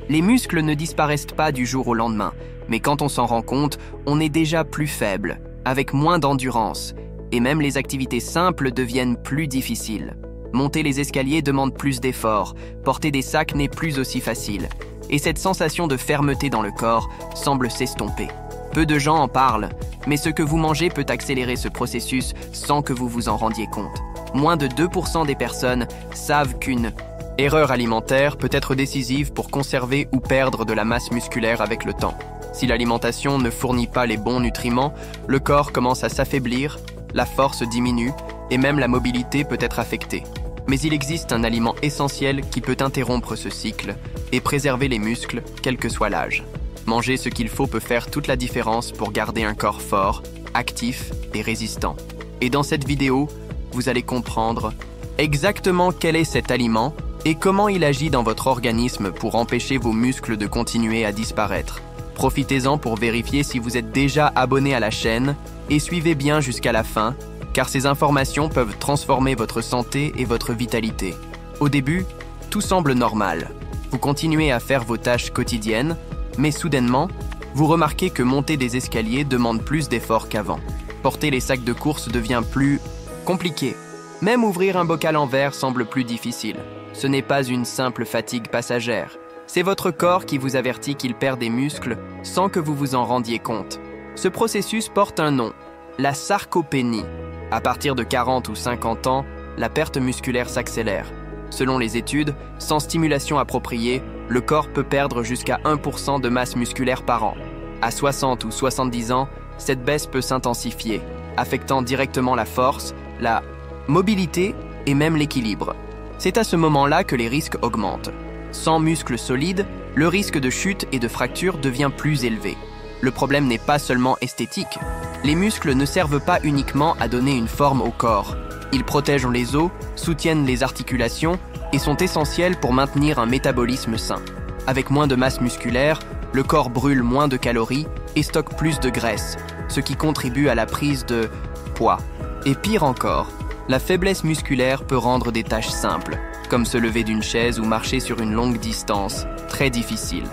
Les muscles ne disparaissent pas du jour au lendemain, mais quand on s'en rend compte, on est déjà plus faible, avec moins d'endurance, et même les activités simples deviennent plus difficiles. Monter les escaliers demande plus d'efforts, porter des sacs n'est plus aussi facile, et cette sensation de fermeté dans le corps semble s'estomper. Peu de gens en parlent, mais ce que vous mangez peut accélérer ce processus sans que vous vous en rendiez compte. Moins de 2% des personnes savent qu'une erreur alimentaire peut être décisive pour conserver ou perdre de la masse musculaire avec le temps. Si l'alimentation ne fournit pas les bons nutriments, le corps commence à s'affaiblir, la force diminue et même la mobilité peut être affectée. Mais il existe un aliment essentiel qui peut interrompre ce cycle et préserver les muscles, quel que soit l'âge. Manger ce qu'il faut peut faire toute la différence pour garder un corps fort, actif et résistant. Et dans cette vidéo, vous allez comprendre exactement quel est cet aliment et comment il agit dans votre organisme pour empêcher vos muscles de continuer à disparaître. Profitez-en pour vérifier si vous êtes déjà abonné à la chaîne et suivez bien jusqu'à la fin, car ces informations peuvent transformer votre santé et votre vitalité. Au début, tout semble normal. Vous continuez à faire vos tâches quotidiennes, mais soudainement, vous remarquez que monter des escaliers demande plus d'efforts qu'avant. Porter les sacs de course devient plus compliqué. Même ouvrir un bocal en verre semble plus difficile. Ce n'est pas une simple fatigue passagère. C'est votre corps qui vous avertit qu'il perd des muscles sans que vous vous en rendiez compte. Ce processus porte un nom, la sarcopénie. À partir de 40 ou 50 ans, la perte musculaire s'accélère. Selon les études, sans stimulation appropriée, le corps peut perdre jusqu'à 1% de masse musculaire par an. À 60 ou 70 ans, cette baisse peut s'intensifier, affectant directement la force, la mobilité et même l'équilibre. C'est à ce moment-là que les risques augmentent. Sans muscles solides, le risque de chute et de fracture devient plus élevé. Le problème n'est pas seulement esthétique. Les muscles ne servent pas uniquement à donner une forme au corps. Ils protègent les os, soutiennent les articulations et sont essentiels pour maintenir un métabolisme sain. Avec moins de masse musculaire, le corps brûle moins de calories et stocke plus de graisse, ce qui contribue à la prise de poids. Et pire encore, la faiblesse musculaire peut rendre des tâches simples, comme se lever d'une chaise ou marcher sur une longue distance, très difficile.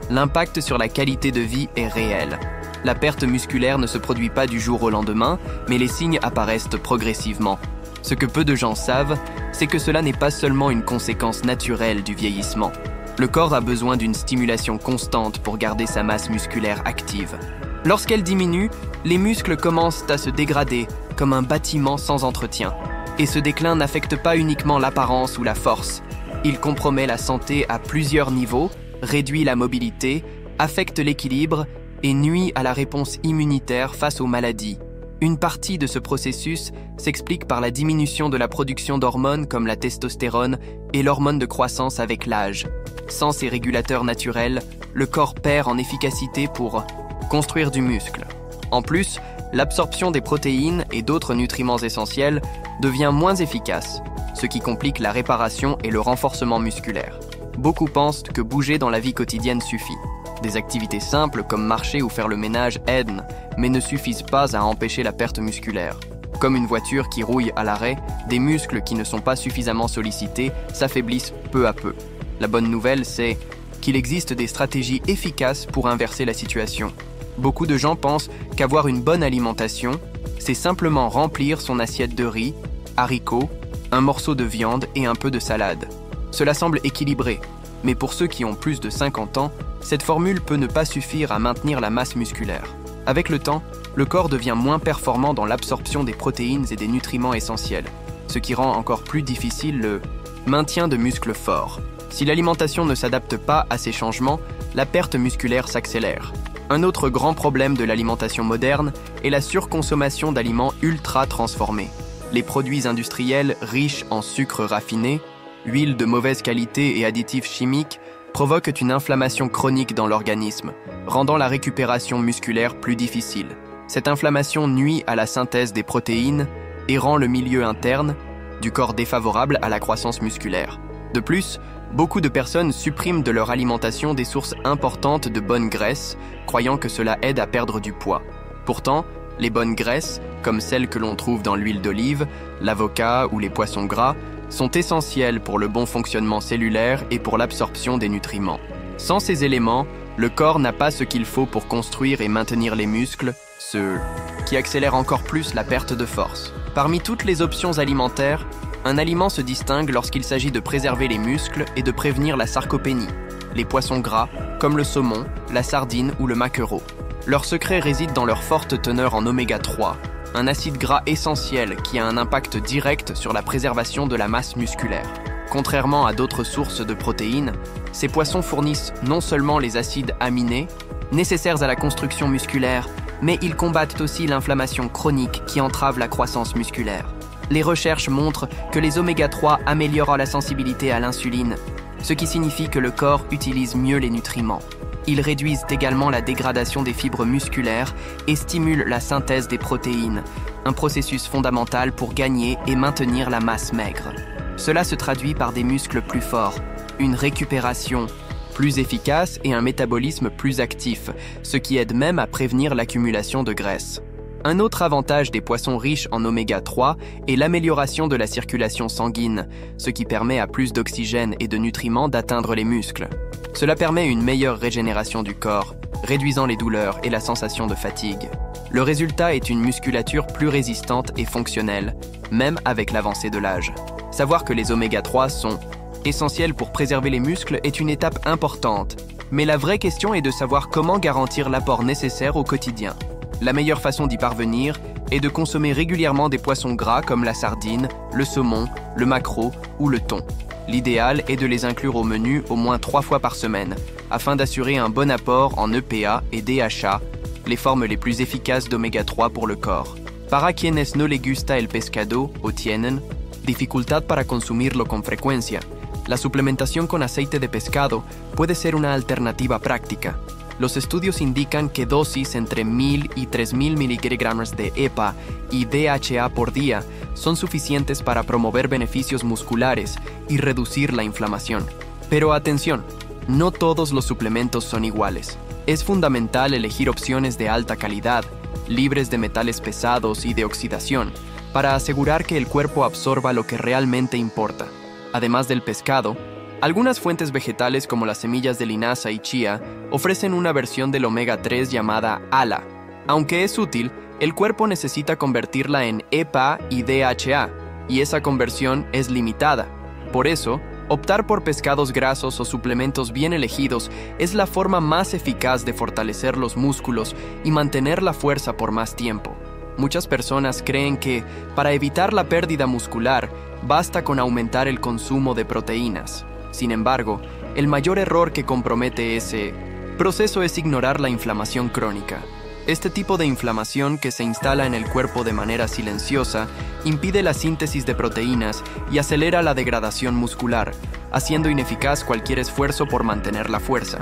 L'impact sur la qualité de vie est réel. La perte musculaire ne se produit pas du jour au lendemain, mais les signes apparaissent progressivement. Ce que peu de gens savent, c'est que cela n'est pas seulement une conséquence naturelle du vieillissement. Le corps a besoin d'une stimulation constante pour garder sa masse musculaire active. Lorsqu'elle diminue, les muscles commencent à se dégrader comme un bâtiment sans entretien. Et ce déclin n'affecte pas uniquement l'apparence ou la force. Il compromet la santé à plusieurs niveaux, réduit la mobilité, affecte l'équilibre et nuit à la réponse immunitaire face aux maladies. Une partie de ce processus s'explique par la diminution de la production d'hormones comme la testostérone et l'hormone de croissance avec l'âge. Sans ces régulateurs naturels, le corps perd en efficacité pour construire du muscle. En plus, l'absorption des protéines et d'autres nutriments essentiels devient moins efficace, ce qui complique la réparation et le renforcement musculaire. Beaucoup pensent que bouger dans la vie quotidienne suffit. Des activités simples comme marcher ou faire le ménage aident, mais ne suffisent pas à empêcher la perte musculaire. Comme une voiture qui rouille à l'arrêt, des muscles qui ne sont pas suffisamment sollicités s'affaiblissent peu à peu. La bonne nouvelle, c'est qu'il existe des stratégies efficaces pour inverser la situation. Beaucoup de gens pensent qu'avoir une bonne alimentation, c'est simplement remplir son assiette de riz, haricots, un morceau de viande et un peu de salade. Cela semble équilibré, mais pour ceux qui ont plus de 50 ans, cette formule peut ne pas suffire à maintenir la masse musculaire. Avec le temps, le corps devient moins performant dans l'absorption des protéines et des nutriments essentiels, ce qui rend encore plus difficile le maintien de muscles forts. Si l'alimentation ne s'adapte pas à ces changements, la perte musculaire s'accélère. Un autre grand problème de l'alimentation moderne est la surconsommation d'aliments ultra transformés. Les produits industriels riches en sucre raffiné, huile de mauvaise qualité et additifs chimiques provoquent une inflammation chronique dans l'organisme, rendant la récupération musculaire plus difficile. Cette inflammation nuit à la synthèse des protéines et rend le milieu interne du corps défavorable à la croissance musculaire. De plus, beaucoup de personnes suppriment de leur alimentation des sources importantes de bonnes graisses, croyant que cela aide à perdre du poids. Pourtant, les bonnes graisses, comme celles que l'on trouve dans l'huile d'olive, l'avocat ou les poissons gras, sont essentielles pour le bon fonctionnement cellulaire et pour l'absorption des nutriments. Sans ces éléments, le corps n'a pas ce qu'il faut pour construire et maintenir les muscles, ce qui accélère encore plus la perte de force. Parmi toutes les options alimentaires, un aliment se distingue lorsqu'il s'agit de préserver les muscles et de prévenir la sarcopénie, les poissons gras, comme le saumon, la sardine ou le maquereau. Leur secret réside dans leur forte teneur en oméga 3, un acide gras essentiel qui a un impact direct sur la préservation de la masse musculaire. Contrairement à d'autres sources de protéines, ces poissons fournissent non seulement les acides aminés, nécessaires à la construction musculaire, mais ils combattent aussi l'inflammation chronique qui entrave la croissance musculaire. Les recherches montrent que les oméga 3 améliorent la sensibilité à l'insuline, ce qui signifie que le corps utilise mieux les nutriments. Ils réduisent également la dégradation des fibres musculaires et stimulent la synthèse des protéines, un processus fondamental pour gagner et maintenir la masse maigre. Cela se traduit par des muscles plus forts, une récupération plus efficace et un métabolisme plus actif, ce qui aide même à prévenir l'accumulation de graisse. Un autre avantage des poissons riches en oméga 3 est l'amélioration de la circulation sanguine, ce qui permet à plus d'oxygène et de nutriments d'atteindre les muscles. Cela permet une meilleure régénération du corps, réduisant les douleurs et la sensation de fatigue. Le résultat est une musculature plus résistante et fonctionnelle, même avec l'avancée de l'âge. Savoir que les oméga 3 sont essentiels pour préserver les muscles est une étape importante, mais la vraie question est de savoir comment garantir l'apport nécessaire au quotidien. La meilleure façon d'y parvenir est de consommer régulièrement des poissons gras comme la sardine, le saumon, le maquereau ou le thon. L'idéal est de les inclure au menu au moins 3 fois par semaine, afin d'assurer un bon apport en EPA et DHA, les formes les plus efficaces d'oméga 3 pour le corps. Para quienes no les gusta el pescado o tienen dificultad para consumirlo con frecuencia, la suplementación con aceite de pescado puede ser una alternativa práctica. Los estudios indican que dosis entre 1000 y 3000 miligramos de EPA y DHA por día son suficientes para promover beneficios musculares y reducir la inflamación. Pero atención, no todos los suplementos son iguales. Es fundamental elegir opciones de alta calidad, libres de metales pesados y de oxidación, para asegurar que el cuerpo absorba lo que realmente importa. Además del pescado, algunas fuentes vegetales como las semillas de linaza y chía ofrecen una versión del omega 3 llamada ALA. Aunque es útil, el cuerpo necesita convertirla en EPA y DHA, y esa conversión es limitada. Por eso, optar por pescados grasos o suplementos bien elegidos es la forma más eficaz de fortalecer los músculos y mantener la fuerza por más tiempo. Muchas personas creen que, para evitar la pérdida muscular, basta con aumentar el consumo de proteínas. Sin embargo, el mayor error que compromete ese proceso es ignorar la inflamación crónica. Este tipo de inflamación, que se instala en el cuerpo de manera silenciosa, impide la síntesis de proteínas y acelera la degradación muscular, haciendo ineficaz cualquier esfuerzo por mantener la fuerza.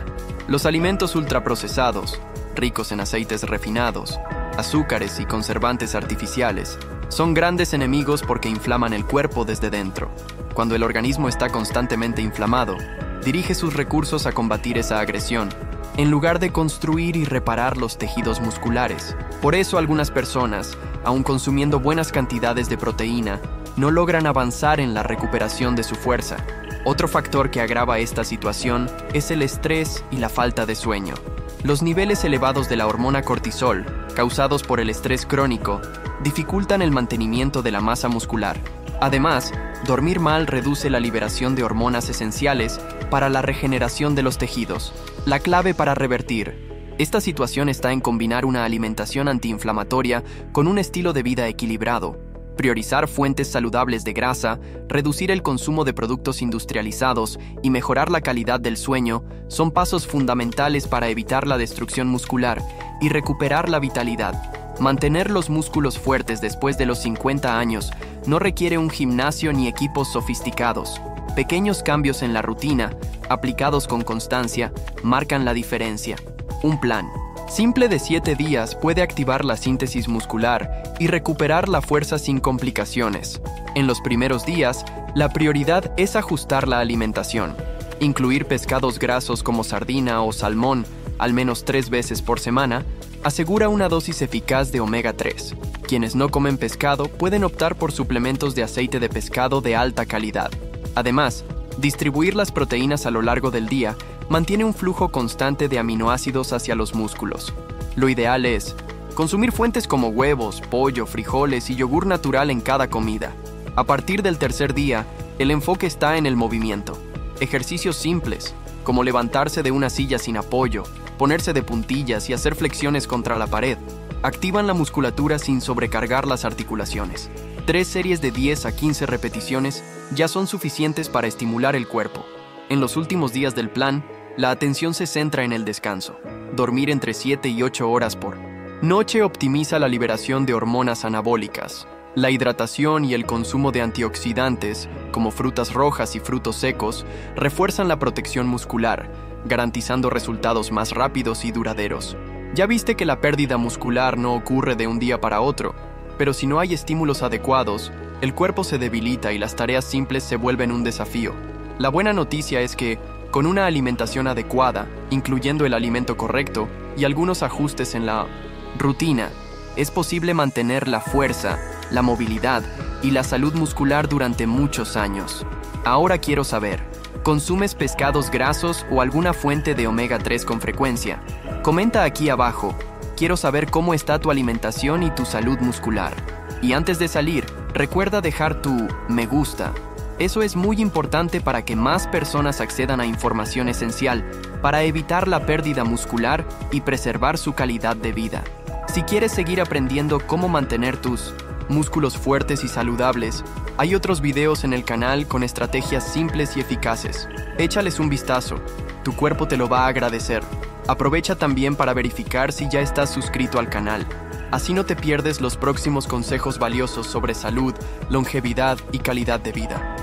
Los alimentos ultraprocesados, ricos en aceites refinados, azúcares y conservantes artificiales, son grandes enemigos porque inflaman el cuerpo desde dentro. Cuando el organismo está constantemente inflamado, dirige sus recursos a combatir esa agresión, en lugar de construir y reparar los tejidos musculares. Por eso algunas personas, aun consumiendo buenas cantidades de proteína, no logran avanzar en la recuperación de su fuerza. Otro factor que agrava esta situación es el estrés y la falta de sueño. Los niveles elevados de la hormona cortisol, causados por el estrés crónico, dificultan el mantenimiento de la masa muscular. Además, dormir mal reduce la liberación de hormonas esenciales para la regeneración de los tejidos. La clave para revertir esta situación está en combinar una alimentación antiinflamatoria con un estilo de vida equilibrado, priorizar fuentes saludables de grasa, reducir el consumo de productos industrializados y mejorar la calidad del sueño son pasos fundamentales para evitar la destrucción muscular y recuperar la vitalidad. Mantener los músculos fuertes después de los 50 años no requiere un gimnasio ni equipos sofisticados. Pequeños cambios en la rutina, aplicados con constancia, marcan la diferencia. Un plan simple de 7 días puede activar la síntesis muscular y recuperar la fuerza sin complicaciones. En los primeros días, la prioridad es ajustar la alimentación. Incluir pescados grasos como sardina o salmón al menos 3 veces por semana asegura una dosis eficaz de omega 3. Quienes no comen pescado pueden optar por suplementos de aceite de pescado de alta calidad. Además, distribuir las proteínas a lo largo del día mantiene un flujo constante de aminoácidos hacia los músculos. Lo ideal es consumir fuentes como huevos, pollo, frijoles y yogur natural en cada comida. A partir del tercer día, el enfoque está en el movimiento. Ejercicios simples, como levantarse de una silla sin apoyo, ponerse de puntillas y hacer flexiones contra la pared, activan la musculatura sin sobrecargar las articulaciones. 3 series de 10 a 15 repeticiones ya son suficientes para estimular el cuerpo. En los últimos días del plan, la atención se centra en el descanso. Dormir entre 7 y 8 horas por noche optimiza la liberación de hormonas anabólicas. La hidratación y el consumo de antioxidantes, como frutas rojas y frutos secos, refuerzan la protección muscular, garantizando resultados más rápidos y duraderos. Ya viste que la pérdida muscular no ocurre de un día para otro, pero si no hay estímulos adecuados, el cuerpo se debilita y las tareas simples se vuelven un desafío. La buena noticia es que, con una alimentación adecuada, incluyendo el alimento correcto y algunos ajustes en la rutina, es posible mantener la fuerza, la movilidad y la salud muscular durante muchos años. Ahora quiero saber, ¿consumes pescados grasos o alguna fuente de omega 3 con frecuencia? Comenta aquí abajo. Quiero saber cómo está tu alimentación y tu salud muscular. Y antes de salir, recuerda dejar tu me gusta. Eso es muy importante para que más personas accedan a información esencial para evitar la pérdida muscular y preservar su calidad de vida. Si quieres seguir aprendiendo cómo mantener tus músculos fuertes y saludables, hay otros videos en el canal con estrategias simples y eficaces. Échales un vistazo, tu cuerpo te lo va a agradecer. Aprovecha también para verificar si ya estás suscrito al canal. Así no te pierdes los próximos consejos valiosos sobre salud, longevidad y calidad de vida.